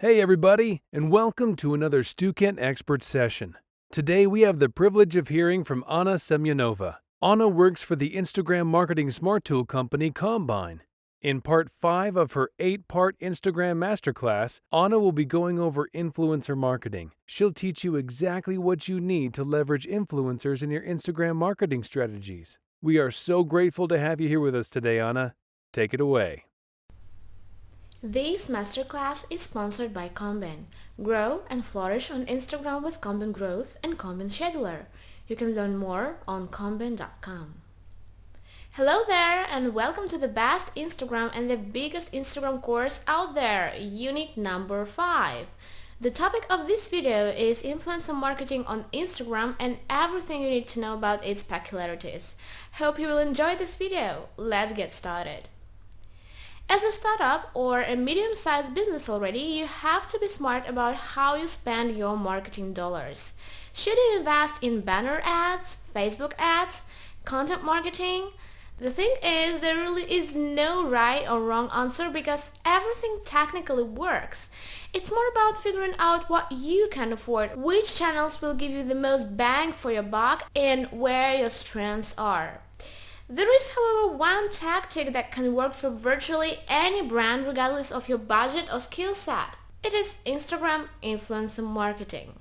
Hey everybody, and welcome to another Student Expert session. Today we have the privilege of hearing from Anna Semyonova. Anna works for the Instagram marketing smart tool company Combine. In part 5 of her 8-part Instagram masterclass, Anna will be going over influencer marketing. She'll teach you exactly what you need to leverage influencers in your Instagram marketing strategies. We are so grateful to have you here with us today, Anna. Take it away. This masterclass is sponsored by Combine. Grow and flourish on Instagram with Combine Growth and Combine Scheduler. You can learn more on combine.com. Hello there and welcome to the best Instagram and the biggest Instagram course out there, unit number 5. The topic of this video is influencer marketing on Instagram and everything you need to know about its peculiarities. Hope you will enjoy this video. Let's get started. As a startup or a medium-sized business already, you have to be smart about how you spend your marketing dollars. Should you invest in banner ads, Facebook ads, content marketing? The thing is, there really is no right or wrong answer because everything technically works. It's more about figuring out what you can afford, which channels will give you the most bang for your buck, and where your strengths are. There is, however, one tactic that can work for virtually any brand regardless of your budget or skill set. It is Instagram influencer marketing.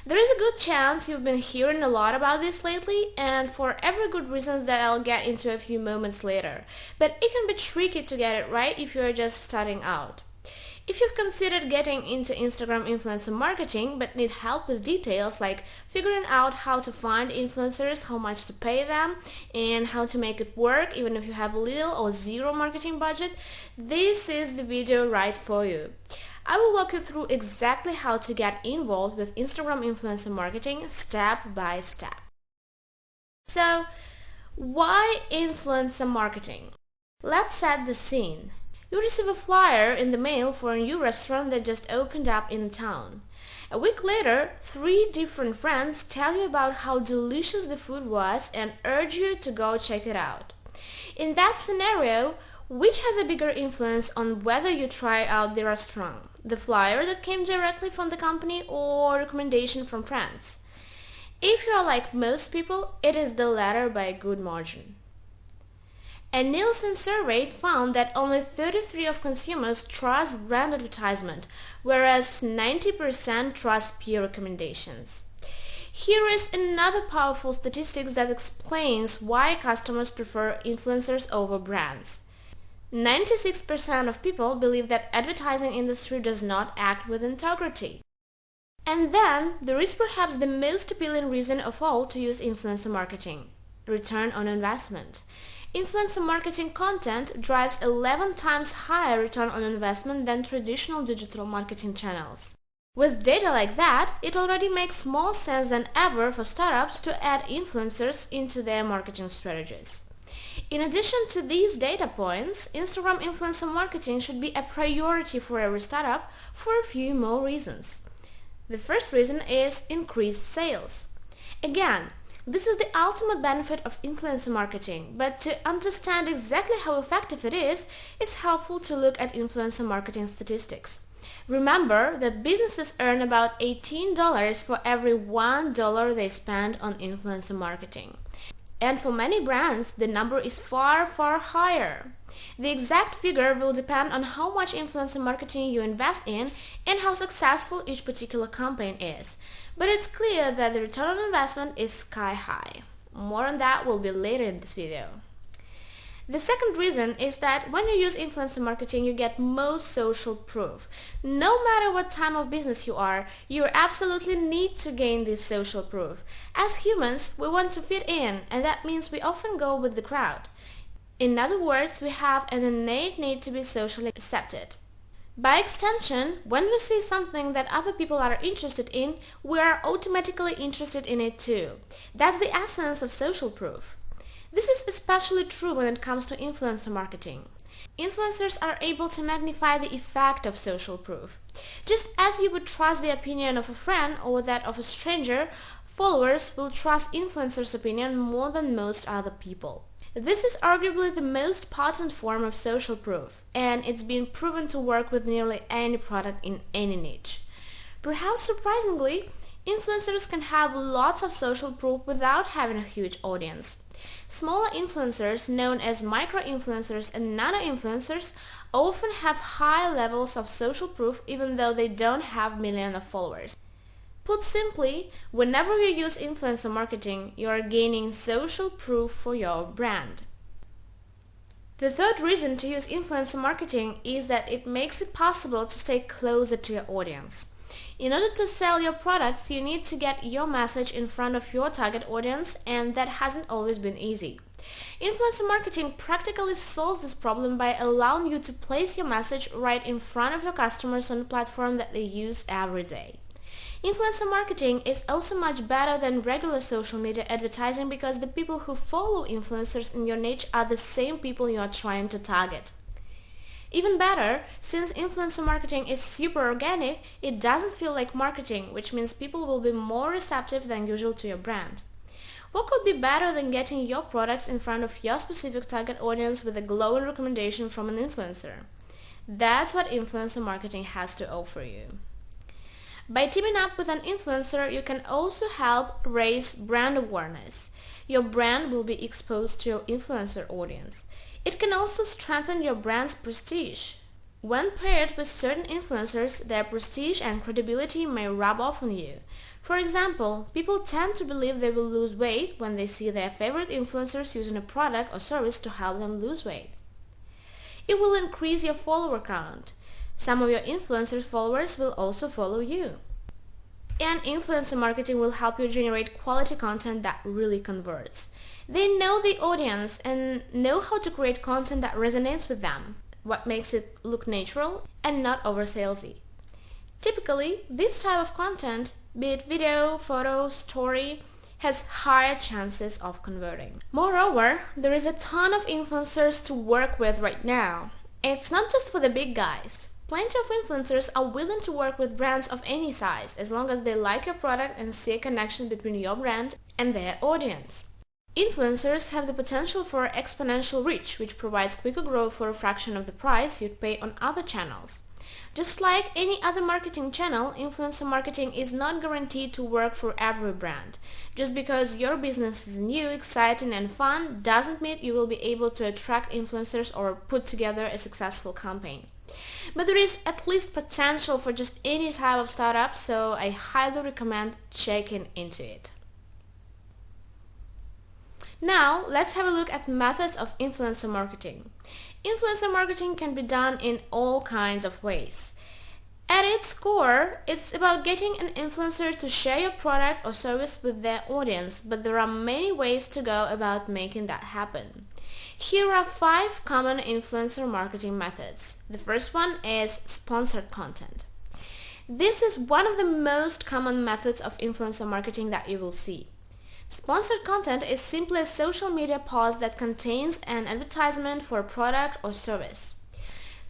There is a good chance you've been hearing a lot about this lately, and for every good reasons that I'll get into a few moments later. But it can be tricky to get it right if you're just starting out. If you've considered getting into Instagram influencer marketing but need help with details like figuring out how to find influencers, how much to pay them, and how to make it work even if you have little or zero marketing budget, this is the video right for you. I will walk you through exactly how to get involved with Instagram influencer marketing step by step. So, why influencer marketing? Let's set the scene. You receive a flyer in the mail for a new restaurant that just opened up in town. A week later, 3 different friends tell you about how delicious the food was and urge you to go check it out. In that scenario, which has a bigger influence on whether you try out the restaurant? The flyer that came directly from the company or recommendation from friends? If you are like most people, it is the latter by a good margin. A Nielsen survey found that only 33% of consumers trust brand advertisement, whereas 90% trust peer recommendations. Here is another powerful statistic that explains why customers prefer influencers over brands. 96% of people believe that advertising industry does not act with integrity. And then, there is perhaps the most appealing reason of all to use influencer marketing: return on investment. Influencer marketing content drives 11 times higher return on investment than traditional digital marketing channels. With data like that, it already makes more sense than ever for startups to add influencers into their marketing strategies. In addition to these data points, Instagram influencer marketing should be a priority for every startup for a few more reasons. The first reason is increased sales. Again, this is the ultimate benefit of influencer marketing, but to understand exactly how effective it is, it's helpful to look at influencer marketing statistics. Remember that businesses earn about $18 for every $1 they spend on influencer marketing. And for many brands, the number is far, far higher. The exact figure will depend on how much influencer marketing you invest in and how successful each particular campaign is. But it's clear that the return on investment is sky high. More on that will be later in this video. The second reason is that when you use influencer marketing, you get more social proof. No matter what time of business you are, you absolutely need to gain this social proof. As humans, we want to fit in, and that means we often go with the crowd. In other words, we have an innate need to be socially accepted. By extension, when we see something that other people are interested in, we are automatically interested in it too. That's the essence of social proof. This is especially true when it comes to influencer marketing. Influencers are able to magnify the effect of social proof. Just as you would trust the opinion of a friend or that of a stranger, followers will trust influencers' opinion more than most other people. This is arguably the most potent form of social proof, and it's been proven to work with nearly any product in any niche. Perhaps surprisingly, influencers can have lots of social proof without having a huge audience. Smaller influencers, known as micro-influencers and nano-influencers, often have high levels of social proof even though they don't have millions of followers. Put simply, whenever you use influencer marketing, you are gaining social proof for your brand. The third reason to use influencer marketing is that it makes it possible to stay closer to your audience. In order to sell your products, you need to get your message in front of your target audience, and that hasn't always been easy. Influencer marketing practically solves this problem by allowing you to place your message right in front of your customers on a platform that they use every day. Influencer marketing is also much better than regular social media advertising because the people who follow influencers in your niche are the same people you are trying to target. Even better, since influencer marketing is super organic, it doesn't feel like marketing, which means people will be more receptive than usual to your brand. What could be better than getting your products in front of your specific target audience with a glowing recommendation from an influencer? That's what influencer marketing has to offer you. By teaming up with an influencer, you can also help raise brand awareness. Your brand will be exposed to your influencer audience. It can also strengthen your brand's prestige. When paired with certain influencers, their prestige and credibility may rub off on you. For example, people tend to believe they will lose weight when they see their favorite influencers using a product or service to help them lose weight. It will increase your follower count. Some of your influencer followers will also follow you. And influencer marketing will help you generate quality content that really converts. They know the audience and know how to create content that resonates with them, what makes it look natural and not over-salesy. Typically, this type of content, be it video, photo, story, has higher chances of converting. Moreover, there is a ton of influencers to work with right now. It's not just for the big guys. Plenty of influencers are willing to work with brands of any size as long as they like your product and see a connection between your brand and their audience. Influencers have the potential for exponential reach, which provides quicker growth for a fraction of the price you'd pay on other channels. Just like any other marketing channel, influencer marketing is not guaranteed to work for every brand. Just because your business is new, exciting, and fun doesn't mean you will be able to attract influencers or put together a successful campaign. But there is at least potential for just any type of startup, so I highly recommend checking into it. Now, let's have a look at methods of influencer marketing. Influencer marketing can be done in all kinds of ways. At its core, it's about getting an influencer to share your product or service with their audience, but there are many ways to go about making that happen. Here are 5 common influencer marketing methods. The first one is sponsored content. This is one of the most common methods of influencer marketing that you will see. Sponsored content is simply a social media post that contains an advertisement for a product or service.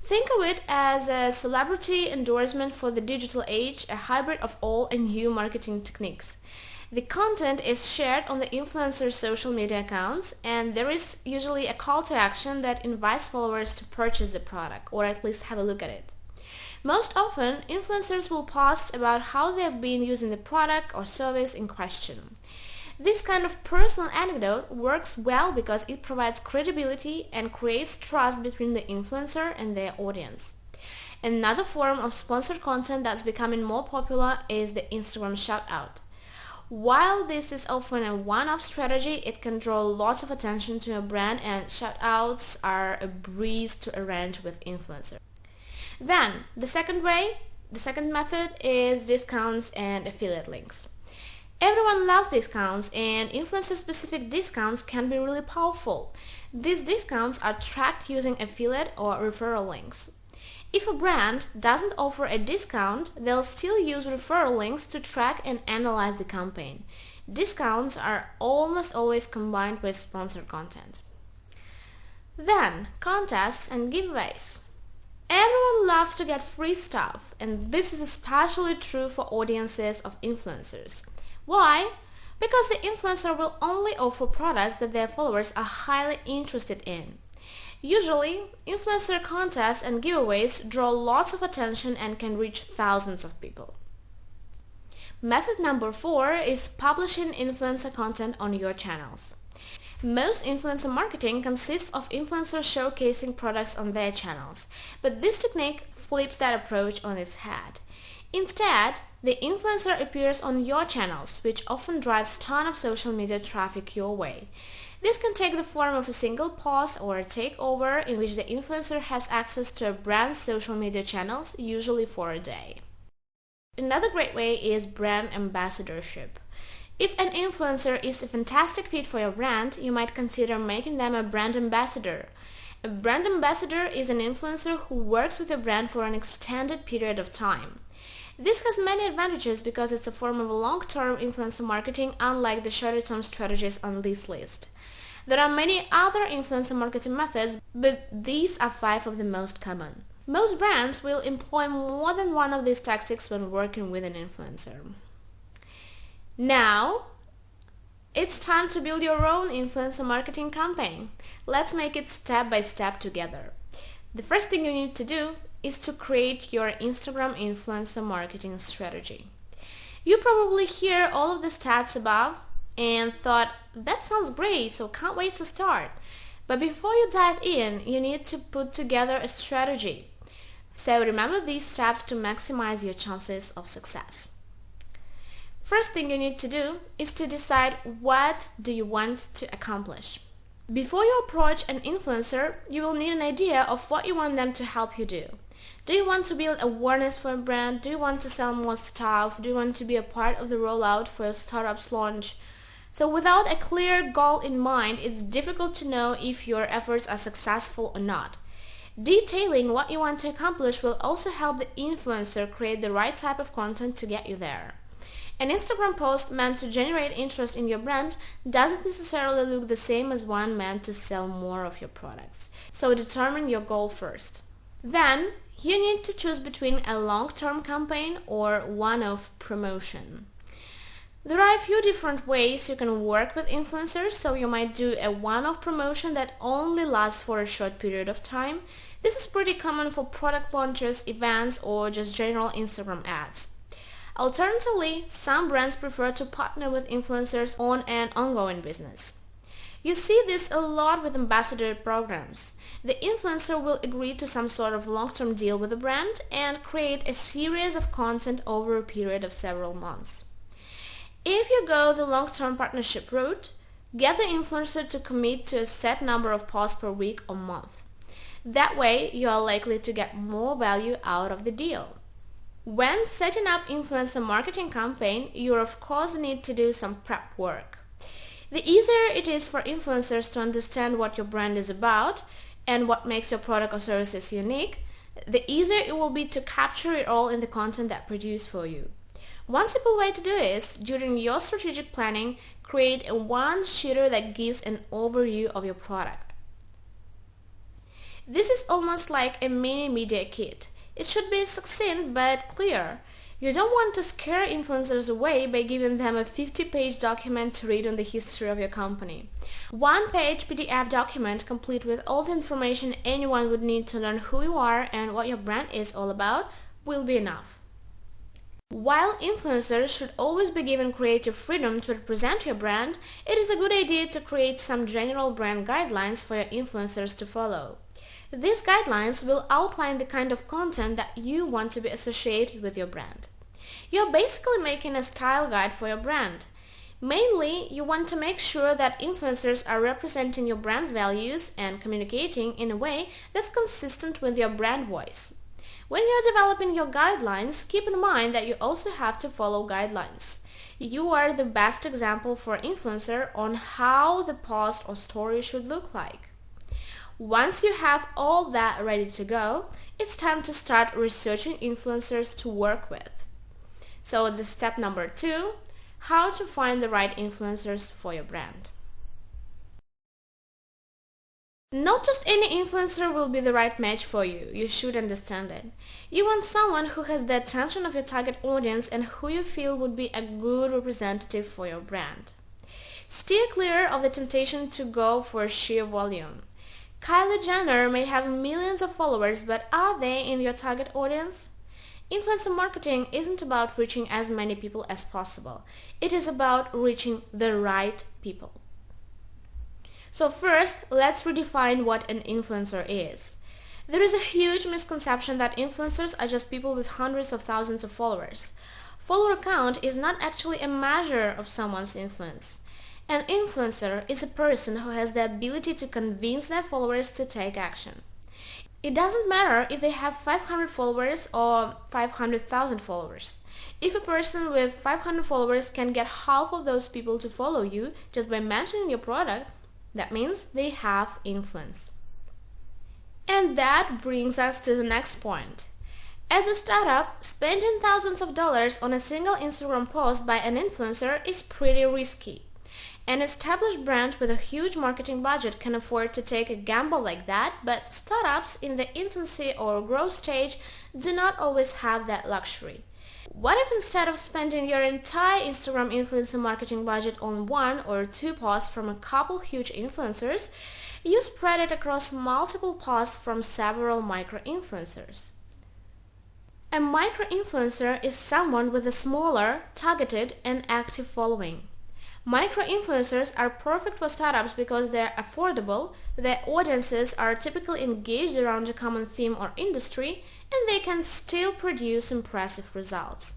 Think of it as a celebrity endorsement for the digital age, a hybrid of old and new marketing techniques. The content is shared on the influencer's social media accounts, and there is usually a call to action that invites followers to purchase the product or at least have a look at it. Most often, influencers will post about how they have been using the product or service in question. This kind of personal anecdote works well because it provides credibility and creates trust between the influencer and their audience. Another form of sponsored content that's becoming more popular is the Instagram shout-out. While this is often a one-off strategy, it can draw lots of attention to your brand, and shout-outs are a breeze to arrange with influencers. Then, the second method is discounts and affiliate links. Everyone loves discounts, and influencer-specific discounts can be really powerful. These discounts are tracked using affiliate or referral links. If a brand doesn't offer a discount, they'll still use referral links to track and analyze the campaign. Discounts are almost always combined with sponsored content. Then, contests and giveaways. Everyone loves to get free stuff, and this is especially true for audiences of influencers. Why? because the influencer will only offer products that their followers are highly interested in. Usually, influencer contests and giveaways draw lots of attention and can reach thousands of people. Method number 4 is publishing influencer content on your channels. Most influencer marketing consists of influencers showcasing products on their channels, but this technique flips that approach on its head. Instead, the influencer appears on your channels, which often drives a ton of social media traffic your way. This can take the form of a single post or a takeover in which the influencer has access to a brand's social media channels, usually for a day. Another great way is brand ambassadorship. If an influencer is a fantastic fit for your brand, you might consider making them a brand ambassador. A brand ambassador is an influencer who works with your brand for an extended period of time. This has many advantages because it's a form of long-term influencer marketing, unlike the shorter-term strategies on this list. There are many other influencer marketing methods, but these are 5 of the most common. Most brands will employ more than one of these tactics when working with an influencer. Now, it's time to build your own influencer marketing campaign. Let's make it step by step together. The first thing you need to do is to create your Instagram influencer marketing strategy. You probably hear all of the stats above and thought, that sounds great, so can't wait to start. But before you dive in, you need to put together a strategy. So remember these steps to maximize your chances of success. First thing you need to do is to decide what do you want to accomplish. Before you approach an influencer, you will need an idea of what you want them to help you do. Do you want to build awareness for a brand? Do you want to sell more stuff? Do you want to be a part of the rollout for a startup's launch? So without a clear goal in mind, it's difficult to know if your efforts are successful or not. Detailing what you want to accomplish will also help the influencer create the right type of content to get you there. An Instagram post meant to generate interest in your brand doesn't necessarily look the same as one meant to sell more of your products. So determine your goal first. Then, you need to choose between a long-term campaign or one-off promotion. There are a few different ways you can work with influencers, so you might do a one-off promotion that only lasts for a short period of time. This is pretty common for product launches, events, or just general Instagram ads. Alternatively, some brands prefer to partner with influencers on an ongoing business. You see this a lot with ambassador programs. The influencer will agree to some sort of long-term deal with the brand and create a series of content over a period of several months. If you go the long-term partnership route, get the influencer to commit to a set number of posts per week or month. That way, you are likely to get more value out of the deal. When setting up influencer marketing campaign, you of course need to do some prep work. The easier it is for influencers to understand what your brand is about and what makes your product or services unique, the easier it will be to capture it all in the content that's produced for you. One simple way to do is, during your strategic planning, create a one-sheeter that gives an overview of your product. This is almost like a mini media kit. It should be succinct but clear. You don't want to scare influencers away by giving them a 50-page document to read on the history of your company. One-page PDF document complete with all the information anyone would need to learn who you are and what your brand is all about will be enough. While influencers should always be given creative freedom to represent your brand, it is a good idea to create some general brand guidelines for your influencers to follow. These guidelines will outline the kind of content that you want to be associated with your brand. You're basically making a style guide for your brand. Mainly, you want to make sure that influencers are representing your brand's values and communicating in a way that's consistent with your brand voice. When you're developing your guidelines, keep in mind that you also have to follow guidelines. You are the best example for influencer on how the post or story should look like. Once you have all that ready to go, it's time to start researching influencers to work with. So the step number 2, how to find the right influencers for your brand. Not just any influencer will be the right match for you. You should understand it. You want someone who has the attention of your target audience and who you feel would be a good representative for your brand. Steer clear of the temptation to go for sheer volume. Kylie Jenner may have millions of followers, but are they in your target audience? Influencer marketing isn't about reaching as many people as possible. It is about reaching the right people. So first, let's redefine what an influencer is. There is a huge misconception that influencers are just people with hundreds of thousands of followers. Follower count is not actually a measure of someone's influence. An influencer is a person who has the ability to convince their followers to take action. It doesn't matter if they have 500 followers or 500,000 followers. If a person with 500 followers can get half of those people to follow you just by mentioning your product, that means they have influence. And that brings us to the next point. As a startup, spending thousands of dollars on a single Instagram post by an influencer is pretty risky. An established brand with a huge marketing budget can afford to take a gamble like that, but startups in the infancy or growth stage do not always have that luxury. What if instead of spending your entire Instagram influencer marketing budget on one or two posts from a couple huge influencers, you spread it across multiple posts from several micro-influencers? A micro-influencer is someone with a smaller, targeted, and active following. Micro-influencers are perfect for startups because they're affordable, their audiences are typically engaged around a common theme or industry, and they can still produce impressive results.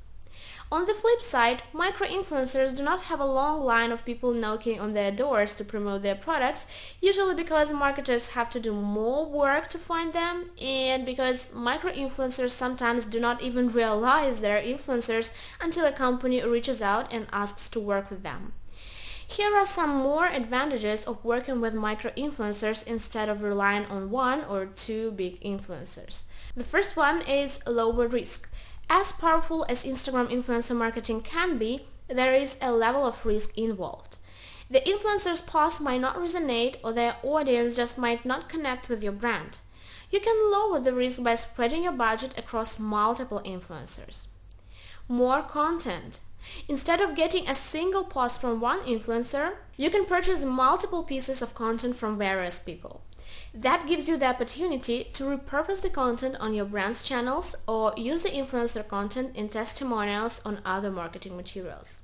On the flip side, micro-influencers do not have a long line of people knocking on their doors to promote their products, usually because marketers have to do more work to find them, and because micro-influencers sometimes do not even realize they're influencers until a company reaches out and asks to work with them. Here are some more advantages of working with micro-influencers instead of relying on one or two big influencers. The first one is lower risk. As powerful as Instagram influencer marketing can be, there is a level of risk involved. The influencer's post might not resonate, or their audience just might not connect with your brand. You can lower the risk by spreading your budget across multiple influencers. More content. Instead of getting a single post from one influencer, you can purchase multiple pieces of content from various people. That gives you the opportunity to repurpose the content on your brand's channels or use the influencer content in testimonials on other marketing materials.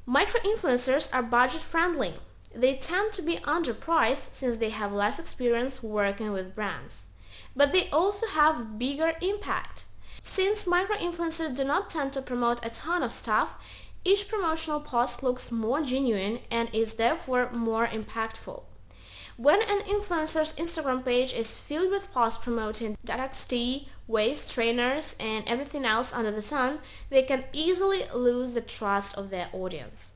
Micro-influencers are budget-friendly. They tend to be underpriced since they have less experience working with brands. But they also have bigger impact. Since micro-influencers do not tend to promote a ton of stuff, each promotional post looks more genuine and is therefore more impactful. When an influencer's Instagram page is filled with posts promoting diet's tea, waist trainers, and everything else under the sun, they can easily lose the trust of their audience.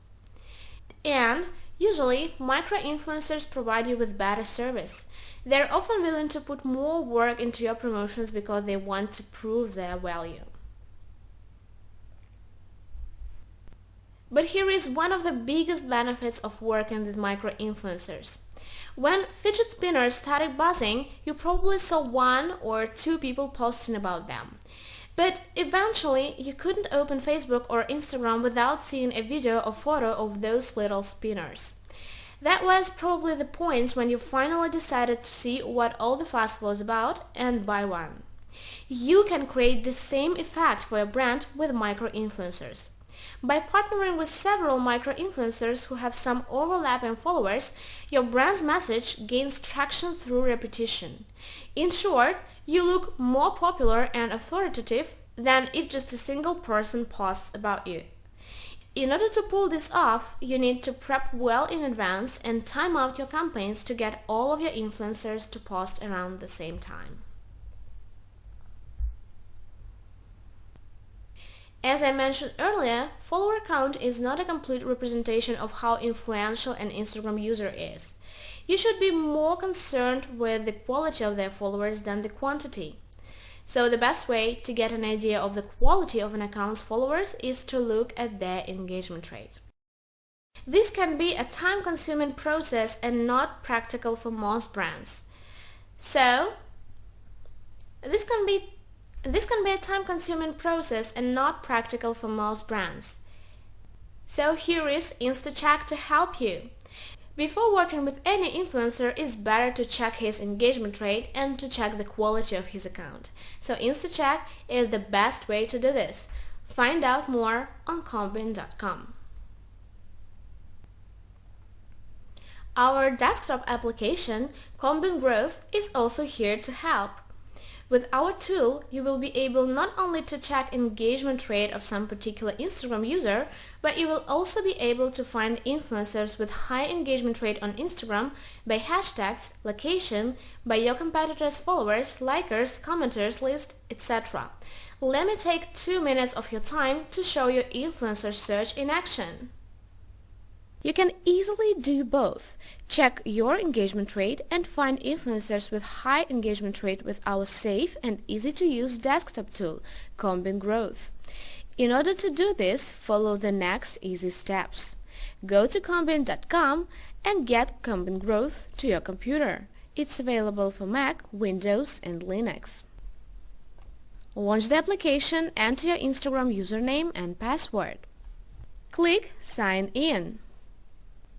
And usually, micro-influencers provide you with better service. They're often willing to put more work into your promotions because they want to prove their value. But here is one of the biggest benefits of working with micro-influencers. When fidget spinners started buzzing, you probably saw one or two people posting about them. But eventually, you couldn't open Facebook or Instagram without seeing a video or photo of those little spinners. That was probably the point when you finally decided to see what all the fuss was about and buy one. You can create the same effect for your brand with micro-influencers. By partnering with several micro-influencers who have some overlap in followers, your brand's message gains traction through repetition. In short, you look more popular and authoritative than if just a single person posts about you. In order to pull this off, you need to prep well in advance and time out your campaigns to get all of your influencers to post around the same time. As I mentioned earlier, follower count is not a complete representation of how influential an Instagram user is. You should be more concerned with the quality of their followers than the quantity. So the best way to get an idea of the quality of an account's followers is to look at their engagement rate. This can be a time-consuming process and not practical for most brands. So, this can be a time-consuming process and not practical for most brands. So here is InstaCheck to help you. Before working with any influencer, it's better to check his engagement rate and to check the quality of his account. So InstaCheck is the best way to do this. Find out more on Combine.com. Our desktop application, Combine Growth, is also here to help. With our tool, you will be able not only to check engagement rate of some particular Instagram user, but you will also be able to find influencers with high engagement rate on Instagram by hashtags, location, by your competitors' followers, likers, commenters list, etc. Let me take 2 minutes of your time to show you influencer search in action. You can easily do both. Check your engagement rate and find influencers with high engagement rate with our safe and easy-to-use desktop tool, Combine Growth. In order to do this, follow the next easy steps. Go to Combine.com and get Combine Growth to your computer. It's available for Mac, Windows, and Linux. Launch the application, enter your Instagram username and password. Click Sign In.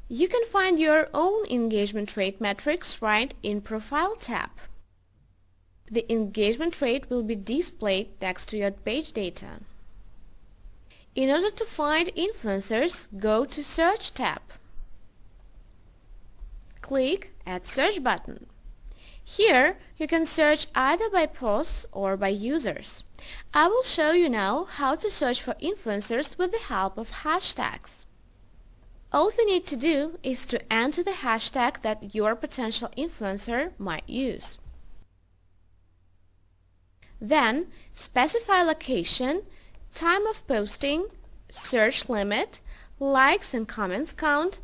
You can find your own engagement rate metrics right in Profile tab. The engagement rate will be displayed next to your page data. In order to find influencers, go to Search tab. Click Add Search button. Here, you can search either by posts or by users. I will show you now how to search for influencers with the help of hashtags. All you need to do is to enter the hashtag that your potential influencer might use. Then, specify location, time of posting, search limit, likes and comments count,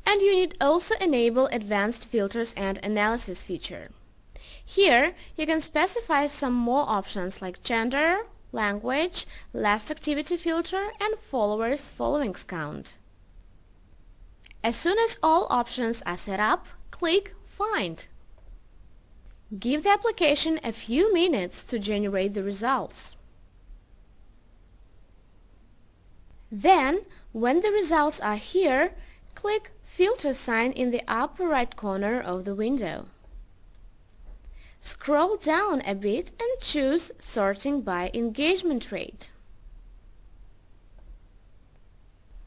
and you need also enable advanced filters and analysis feature. Here, you can specify some more options like gender, language, last activity filter, and followers followings count. As soon as all options are set up, click Find. Give the application a few minutes to generate the results. Then, when the results are here, click Filter sign in the upper right corner of the window. Scroll down a bit and choose Sorting by Engagement Rate.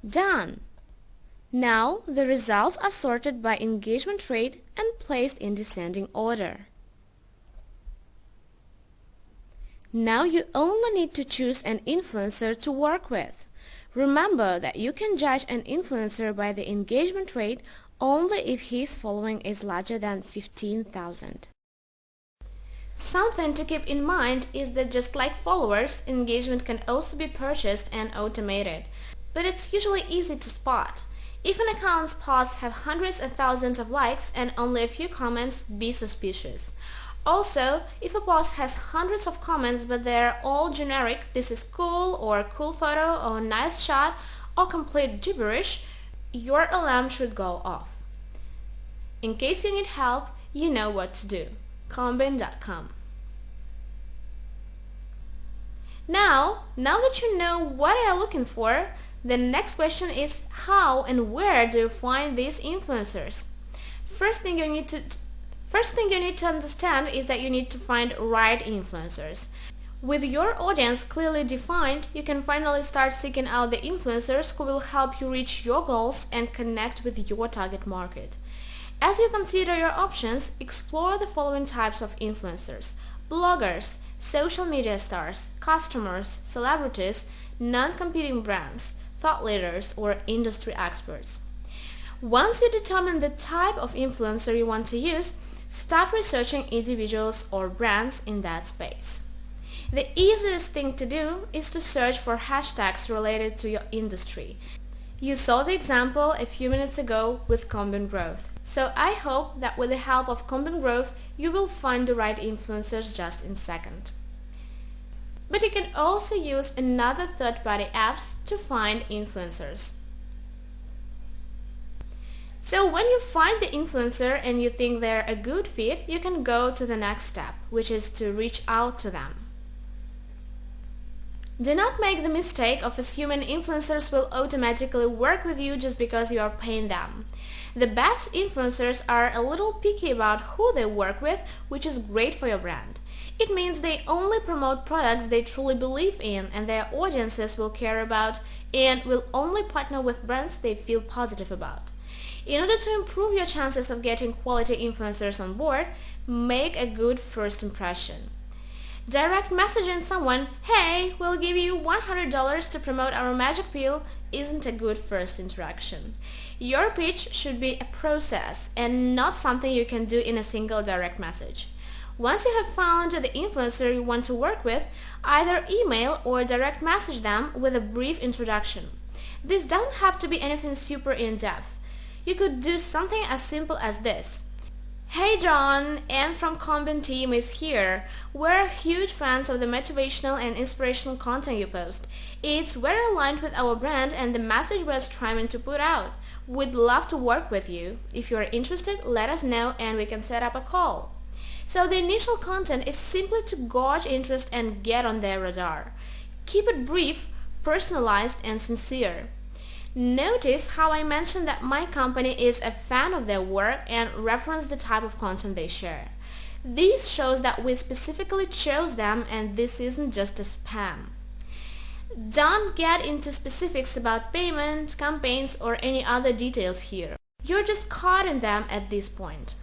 Done! Now the results are sorted by engagement rate and placed in descending order. Now you only need to choose an influencer to work with. Remember that you can judge an influencer by the engagement rate only if his following is larger than 15,000. Something to keep in mind is that just like followers, engagement can also be purchased and automated, but it's usually easy to spot. If an account's posts have hundreds and thousands of likes and only a few comments, be suspicious. Also, if a post has hundreds of comments but they're all generic, this is cool or cool photo or nice shot or complete gibberish, your alarm should go off. In case you need help, you know what to do. Combine.com. Now that you know what you're looking for, the next question is how and where do you find these influencers? First thing you need to understand is that you need to find right influencers. With your audience clearly defined, you can finally start seeking out the influencers who will help you reach your goals and connect with your target market. As you consider your options, explore the following types of influencers: bloggers, social media stars, customers, celebrities, non-competing brands, thought leaders, or industry experts. Once you determine the type of influencer you want to use, start researching individuals or brands in that space. The easiest thing to do is to search for hashtags related to your industry. You saw the example a few minutes ago with Combine Growth. So I hope that with the help of Combine Growth, you will find the right influencers just in a second. But you can also use another third-party apps to find influencers. So when you find the influencer and you think they're a good fit, you can go to the next step, which is to reach out to them. Do not make the mistake of assuming influencers will automatically work with you just because you are paying them. The best influencers are a little picky about who they work with, which is great for your brand. It means they only promote products they truly believe in and their audiences will care about, and will only partner with brands they feel positive about. In order to improve your chances of getting quality influencers on board, make a good first impression. Direct messaging someone, "Hey, we'll give you $100 to promote our magic pill," isn't a good first interaction. Your pitch should be a process and not something you can do in a single direct message. Once you have found the influencer you want to work with, either email or direct message them with a brief introduction. This doesn't have to be anything super in-depth. You could do something as simple as this. "Hey John, Anne from Combin team is here. We're huge fans of the motivational and inspirational content you post. It's very aligned with our brand and the message we're striving to put out. We'd love to work with you. If you're interested, let us know and we can set up a call." So the initial content is simply to gauge interest and get on their radar. Keep it brief, personalized, and sincere. Notice how I mentioned that my company is a fan of their work and reference the type of content they share. This shows that we specifically chose them and this isn't just a spam. Don't get into specifics about payment, campaigns, or any other details here. You're just caught in them at this point.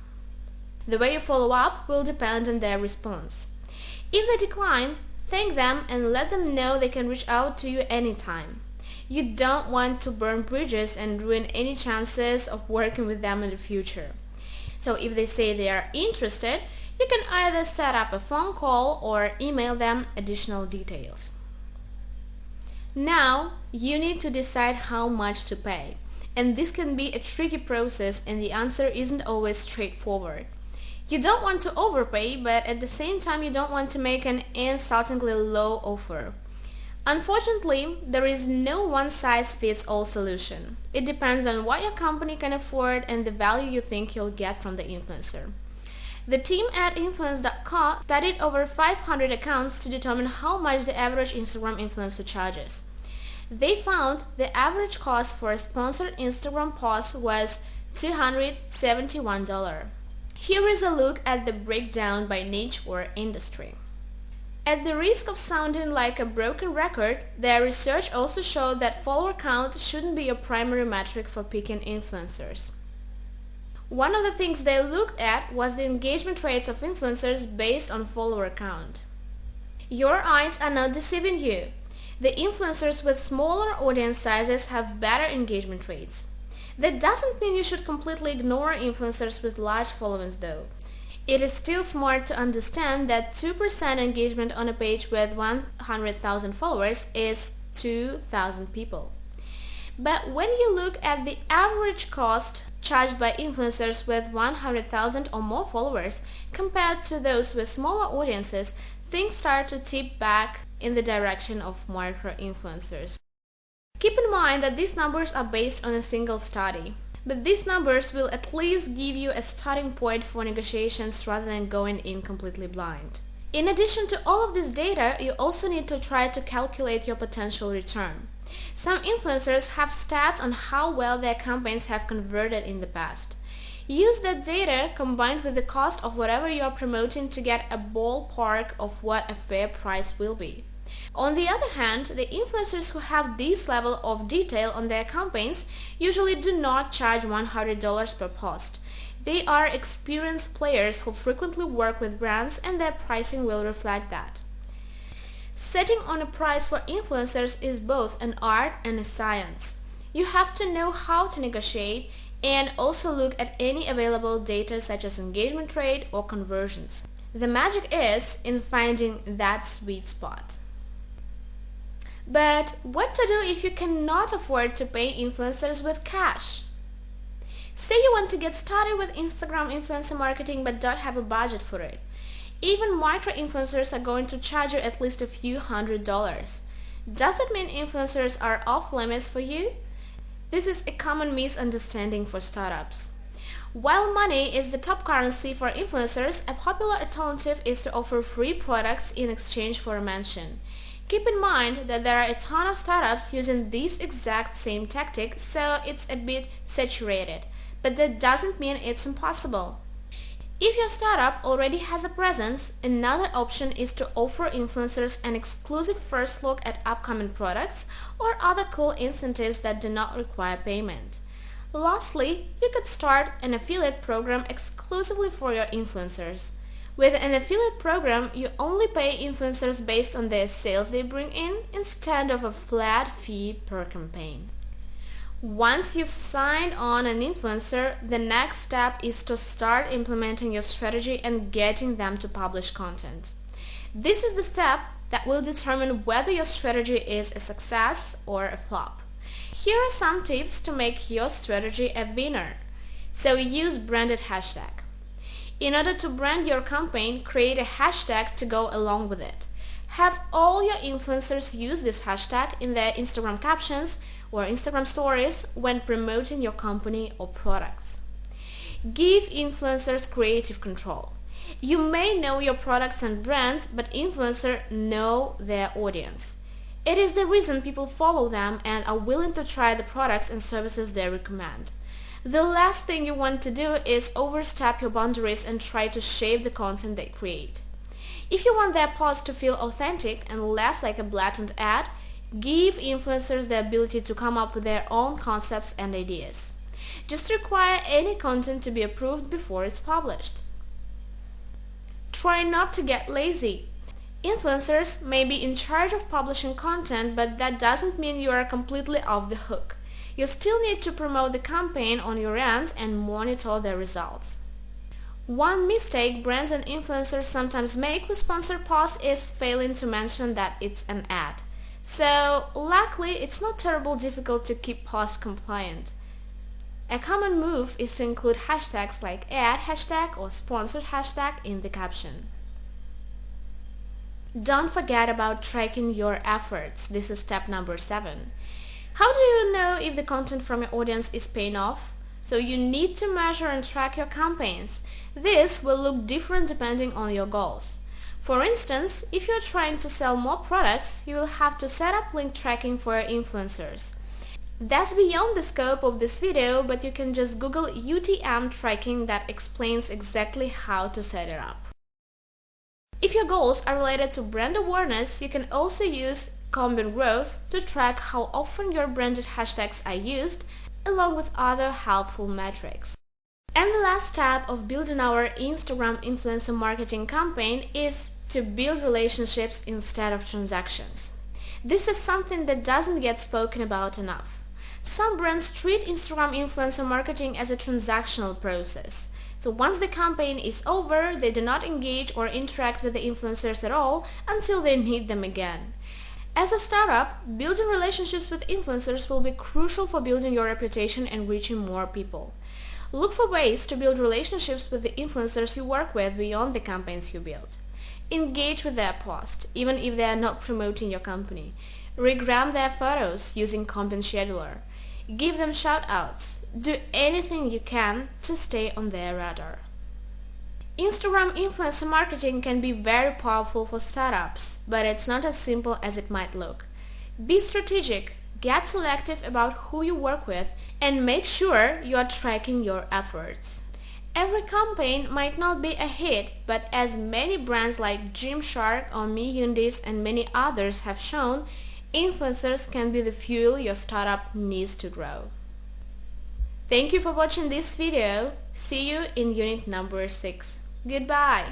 The way you follow up will depend on their response. If they decline, thank them and let them know they can reach out to you anytime. You don't want to burn bridges and ruin any chances of working with them in the future. So if they say they are interested, you can either set up a phone call or email them additional details. Now, you need to decide how much to pay. And this can be a tricky process and the answer isn't always straightforward. You don't want to overpay, but at the same time you don't want to make an insultingly low offer. Unfortunately, there is no one-size-fits-all solution. It depends on what your company can afford and the value you think you'll get from the influencer. The team at influence.com studied over 500 accounts to determine how much the average Instagram influencer charges. They found the average cost for a sponsored Instagram post was $271. Here is a look at the breakdown by niche or industry. At the risk of sounding like a broken record, their research also showed that follower count shouldn't be your primary metric for picking influencers. One of the things they looked at was the engagement rates of influencers based on follower count. Your eyes are not deceiving you. The influencers with smaller audience sizes have better engagement rates. That doesn't mean you should completely ignore influencers with large followings though. It is still smart to understand that 2% engagement on a page with 100,000 followers is 2,000 people. But when you look at the average cost charged by influencers with 100,000 or more followers compared to those with smaller audiences, things start to tip back in the direction of micro-influencers. Keep in mind that these numbers are based on a single study. But these numbers will at least give you a starting point for negotiations rather than going in completely blind. In addition to all of this data, you also need to try to calculate your potential return. Some influencers have stats on how well their campaigns have converted in the past. Use that data combined with the cost of whatever you are promoting to get a ballpark of what a fair price will be. On the other hand, the influencers who have this level of detail on their campaigns usually do not charge $100 per post. They are experienced players who frequently work with brands and their pricing will reflect that. Setting on a price for influencers is both an art and a science. You have to know how to negotiate and also look at any available data such as engagement rate or conversions. The magic is in finding that sweet spot. But what to do if you cannot afford to pay influencers with cash? Say you want to get started with Instagram influencer marketing but don't have a budget for it. Even micro-influencers are going to charge you at least a few $100s. Does that mean influencers are off limits for you? This is a common misunderstanding for startups. While money is the top currency for influencers, a popular alternative is to offer free products in exchange for a mention. Keep in mind that there are a ton of startups using this exact same tactic, so it's a bit saturated, but that doesn't mean it's impossible. If your startup already has a presence, another option is to offer influencers an exclusive first look at upcoming products or other cool incentives that do not require payment. Lastly, you could start an affiliate program exclusively for your influencers. With an affiliate program, you only pay influencers based on the sales they bring in instead of a flat fee per campaign. Once you've signed on an influencer, the next step is to start implementing your strategy and getting them to publish content. This is the step that will determine whether your strategy is a success or a flop. Here are some tips to make your strategy a winner. So use branded hashtag. In order to brand your campaign, create a hashtag to go along with it. Have all your influencers use this hashtag in their Instagram captions or Instagram stories when promoting your company or products. Give influencers creative control. You may know your products and brands, but influencers know their audience. It is the reason people follow them and are willing to try the products and services they recommend. The last thing you want to do is overstep your boundaries and try to shape the content they create. If you want their post to feel authentic and less like a blatant ad, give influencers the ability to come up with their own concepts and ideas. Just require any content to be approved before it's published. Try not to get lazy. Influencers may be in charge of publishing content, but that doesn't mean you are completely off the hook. You still need to promote the campaign on your end and monitor the results. One mistake brands and influencers sometimes make with sponsored posts is failing to mention that it's an ad. So, luckily, it's not terribly difficult to keep posts compliant. A common move is to include hashtags like ad hashtag or sponsored hashtag in the caption. Don't forget about tracking your efforts. This is step number 7. How do you know if the content from your audience is paying off? So you need to measure and track your campaigns. This will look different depending on your goals. For instance, if you're trying to sell more products, you will have to set up link tracking for your influencers. That's beyond the scope of this video, but you can just Google UTM tracking that explains exactly how to set it up. If your goals are related to brand awareness, you can also use Content growth to track how often your branded hashtags are used, along with other helpful metrics. And the last step of building our Instagram influencer marketing campaign is to build relationships instead of transactions. This is something that doesn't get spoken about enough. Some brands treat Instagram influencer marketing as a transactional process. So once the campaign is over, they do not engage or interact with the influencers at all until they need them again. As a startup, building relationships with influencers will be crucial for building your reputation and reaching more people. Look for ways to build relationships with the influencers you work with beyond the campaigns you build. Engage with their posts, even if they are not promoting your company. Regram their photos using Content Scheduler. Give them shout-outs. Do anything you can to stay on their radar. Instagram influencer marketing can be very powerful for startups, but it's not as simple as it might look. Be strategic, get selective about who you work with, and make sure you are tracking your efforts. Every campaign might not be a hit, but as many brands like Gymshark or MeUndies and many others have shown, influencers can be the fuel your startup needs to grow. Thank you for watching this video. See you in unit number 6. Goodbye.